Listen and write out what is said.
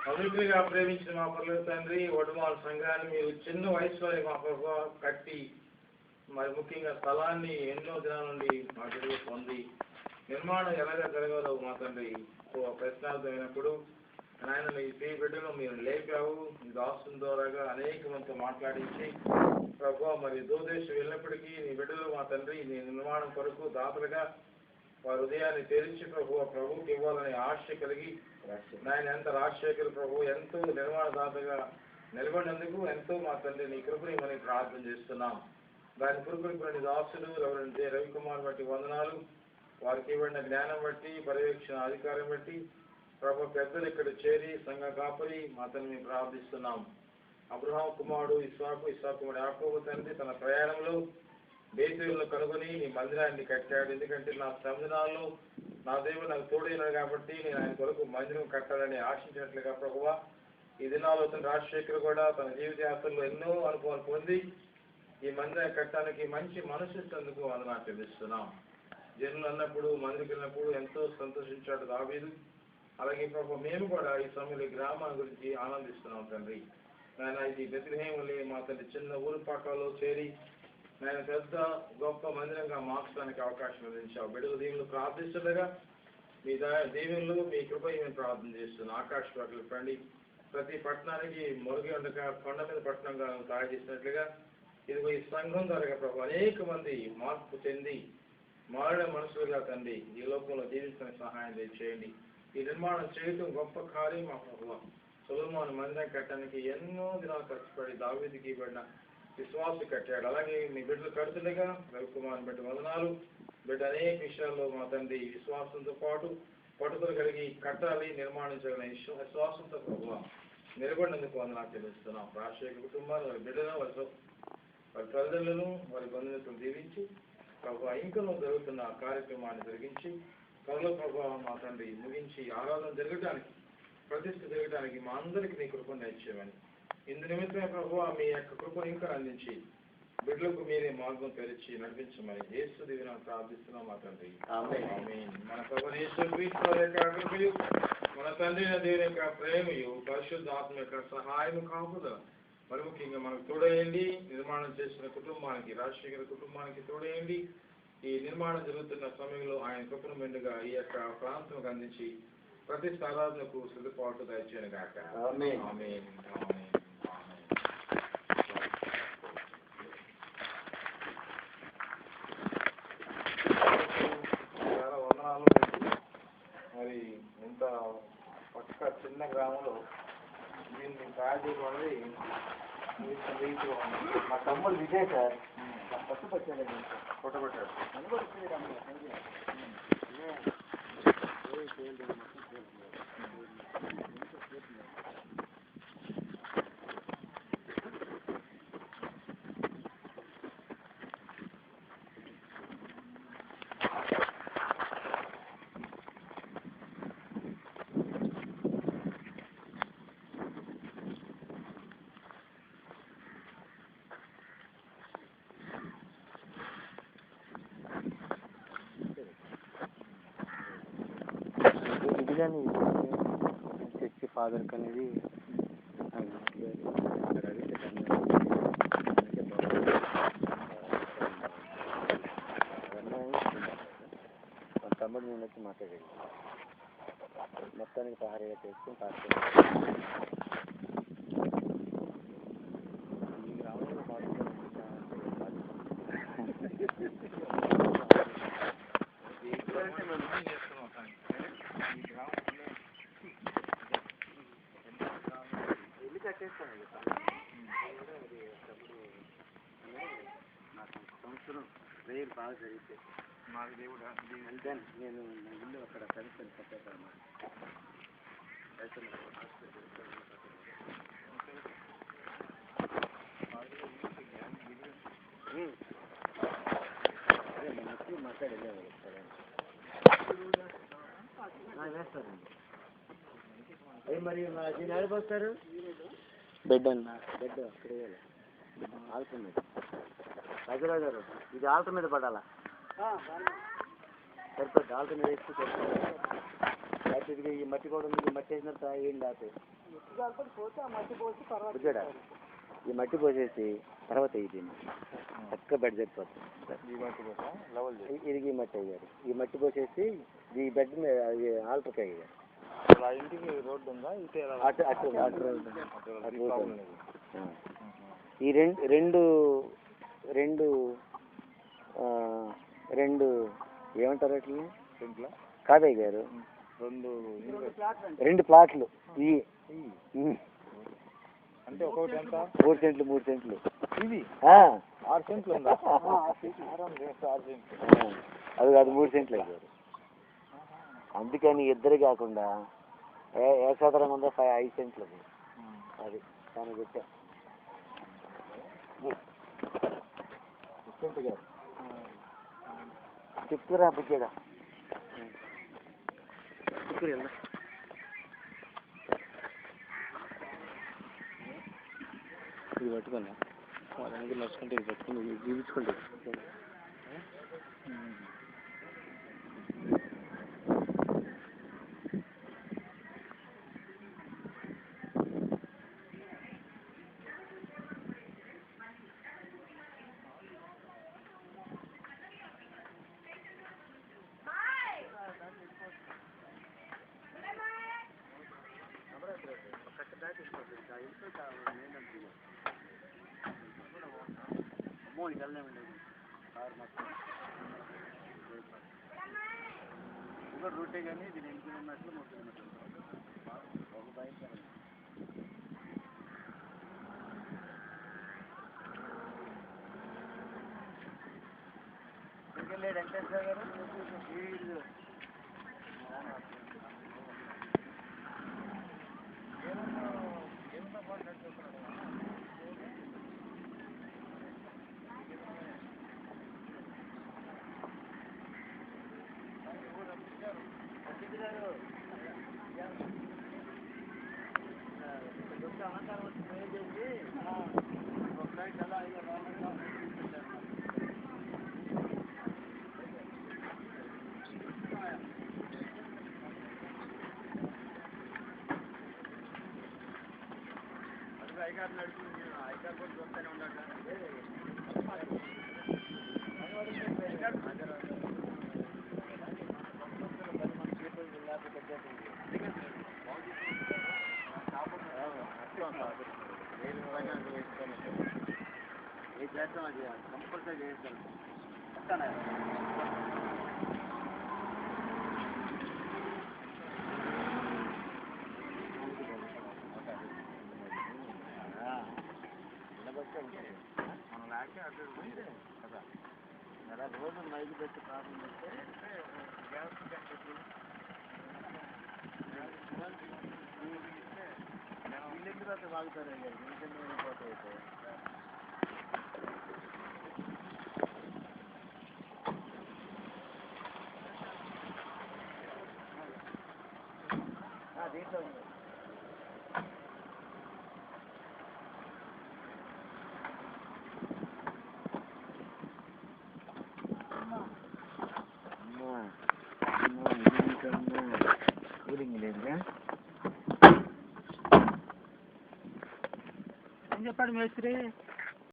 పవిత్రంగా ప్రేమించిన మా పర్లేదు తండ్రి వడుమాల సంఘాన్ని మీరు చిన్న వయసులో మా ప్రభావ కట్టి మరి ముఖ్యంగా స్థలాన్ని ఎన్నో దినాల నుండి మా తెలుగు పొంది నిర్మాణం ఎలాగా జరగాలో మా తండ్రి ప్రశ్నార్థమైనప్పుడు ఆయన మీ బిడ్డలు మీరు లేపావు మీ దాసుల ద్వారాగా అనేక మందితో మాట్లాడించి ప్రభు మరి దూదేశం వెళ్ళినప్పటికీ నీ బిడ్డలు మా తండ్రి నీ నిర్మాణం కొరకు దాతలుగా వారి హృదయాన్ని తెరిచి ప్రభుకి ఇవ్వాలనే ఆశ కలిగి ఆయన ఎంత రాజశేఖర్ ప్రభు ఎంతో నిర్మాణ దాతగా నిలబడినందుకు ఎంతో మా తండ్రి నీ కృపని మనం ప్రార్థన చేస్తున్నాం. దాని కృపని దాసులు రవికుమార్ బట్టి వందనాలు, వారికి ఇవ్వడిన జ్ఞానం బట్టి పర్యవేక్షణ అధికారం బట్టి ప్రభు పెద్దలు ఇక్కడ చేరి సంఘ కాపరి మా తండ్రి ప్రార్థిస్తున్నాం. అబ్రహాం కుమారుడు ఇస్సాకు యాకోబు తండ్రి తన ప్రయాణంలో బేతేలును కనుగొని నీ మందిరాన్ని కట్టాడు. ఎందుకంటే నా శ్రమదినాల్లో నా దేవుడు నాకు తోడైనాడు కాబట్టి నేను ఆయన కొరకు మందిరం కట్టాలని ఆశించినట్లుగా ప్రభువా ఈ దినాల్లో రాజశేఖర్ కూడా తన జీవిత యాత్రలో ఎన్నో అనుభవాలు పొంది ఈ మందిరాన్ని కట్టడానికి మంచి మనసున్నందుకు వందనాలు చెల్లిస్తున్నాం. జనులు అన్నప్పుడు మందికి వెళ్ళినప్పుడు ఎంతో సంతోషించాడు దావీదు. అలాగే ప్రభు మేము కూడా ఈ సమయంలో గ్రామాల గురించి ఆనందిస్తున్నాం తండ్రి. నేను ఇది బెత్లెహేములే మా తండ్రి చిన్న ఊరు పక్కలో చేరి నేను పెద్ద గొప్ప మందిరంగా మార్చడానికి అవకాశం అందించావు. బిడ్డలు దీవులు ప్రార్థిస్తుండగా మీ దీవులు మీ కృప మేము ప్రార్థన చేస్తున్నాం. ఆకాశ పట్ల పండి ప్రతి పట్టణానికి మొరుగు ఉండగా కొండ మీద పట్టణంగా తయారు చేసినట్లుగా ఇదిగో ఈ సంఘం ద్వారా ప్రభు అనేక మంది మార్పు చెంది మారిన మనుషులుగా తండ్రి ఈ లోకంలో జీవించడానికి సహాయం చేయండి. ఈ నిర్మాణం చేయటం గొప్ప కార్యం మా ప్రభువ. సొలొమోను మందిరం కట్టడానికి ఎన్నో దినాలు కష్టపడి దావీదుకి ఇవ్వబడిన విశ్వాసం కట్టాడు. అలాగే మీ బిడ్డలు కడుతుండగా రవికుమార్ బిడ్డ వందనాలు. బిడ్డ అనేక విషయాల్లో మా తండ్రి విశ్వాసంతో పాటు పట్టుదల కలిగి కట్టాలి నిర్మాణించగలిగిన విశ్వాసంతో ప్రభువ నిలబడినందుకు వందనాలు తెలుస్తున్నాం. రాజశేఖర కుటుంబాలు వారి బిడ్డలను వారి తల్లిదండ్రులను వారి బంధువులను దీవించి ప్రభు ఇంకనూ జరుగుతున్న కార్యక్రమాన్ని జరిగించి త్వరలో ప్రభావం మా తండ్రి ముగించి ఆరాధన జరగడానికి ప్రతిష్ఠ జరగడానికి మా అందరికీ నీ కృపను నేర్చేయమని ఇందు నిమిత్తమే ప్రభు మీ యొక్క కృపను ఇంకా అందించి బిడ్డలకు మీరే మార్గం తెరిచి నడిపించమని యేసు దివ్య ప్రార్థిస్తున్నాం మా తండ్రి. ఆమేన్. మన ప్రభు యేసు క్రీస్తు యొక్క కృపయు మన తండ్రి దేవుని యొక్క ప్రేమయు పరిశుద్ధ ఆత్మ యొక్క సహాయము కాపుదల మరి ముఖ్యంగా మనకు తోడేయండి. నిర్మాణం చేసిన కుటుంబానికి రాజశేఖర కుటుంబానికి తోడేయండి. ఈ నిర్మాణం జరుగుతున్న సమయంలో ఆయన కృపను మెండుగా ఈ యొక్క ప్రాంతం అందించి ప్రతి ఆరాధనకు సిద్ధపాటు దయచేయను గాక. ఆమేన్. ఆమేన్. చాలా వందనాలు. మరి ఇంత పక్క చిన్న గ్రామంలో దీన్ని తయారు చేయడం అనేది మా తమ్ముడు విజయ్ సార్ పట్టుపట్టాడు చర్చి ఫాదర్ అనేది తమ్ముడు నేను వచ్చి మాట్లాడాడు మొత్తానికి సహాయంగా చేసుకుని ఈ గ్రామంలో ఇల్లు కట్టేస్తాను నాకు సంవత్సరం ప్రేయర్ బాగా జరిగితే నాకు దేవుడు అంటే నేను ఇల్లు అక్కడ కలిసి కట్టేస్తాను. అదే నేను వచ్చి మాట్లాడేవాళ్ళు వేస్తారండి. అదే మరి దీన్ని ఆడిపోస్తారు బెడ్ అన్న బెడ్ అక్కడ ఆడుతున్నాడు. రాజరావు గారు ఇది ఆల్టర్ మీద పడాలా సరిపోద్ది ఆల్టర్ మీద వేస్తే సరిపోద్ది ఇది ఈ మట్టి కూడా ఉంది ఈ మట్టి వేసినంత ఏం లేకపోతే బుజ్జాడా ఈ మట్టి పోసేసి తర్వాత ఇది చక్కగా బెడ్ సరిపోతుంది ఇది ఈ మట్టి అయ్యారు ఈ మట్టి పోసేసి ఈ బెడ్ మీద ఆల్టర్కి అయ్యారు ఇంటికి రోడ్డు ఉందా అటు అటు అటు ఈ రెండు రెండు రెండు ఏమంటారు అట్లా కాదయ్య గారు రెండు ప్లాట్లు ఇవి అంటే ఒకటి ఎంత 3 సెంట్లు 3 సెంట్లు ఇది 6 సెంట్లు ఉందా అది కాదు 3 సెంట్లు అయ్యారు అందుకని ఇద్దరు కాకుండా ఏకసాధారణంగా ఉందా 5 సెంట్లు అది దాన్ని పెట్టా చెప్తురా బుజ్జాడా చెప్తురు వెళ్దా ఇది పట్టుకున్నా వాళ్ళందరూ నడుచుకుంటే ఇది పట్టుకుని జీవించుకుంటే రూటే కానీ దీని 8 కిలోమీటర్లు 3 కిలోమీటర్లు ఒక బైక్ ఇంకెళ్ళాడు వెంకటేశ్వర గారు ఐకార్ నడుపుతుంది ఐకార్ కూడా చూస్తూనే ఉన్నాడు ఏ చేస్తాం అది కంపల్సరీ చేస్తాను మనం లేకే అటు కదా ఎలా రోజు మైకి పెట్టి ప్రాబ్లం వస్తే గ్యాస్ వీళ్ళెందుకు అయితే వాగుతారు అయ్యారు వీళ్ళెందుకు వెళ్ళిపోతాయి దీంట్లో ఉంది కూలింగ్ లేదుగా ఏం చెప్పాడు మేస్త్రి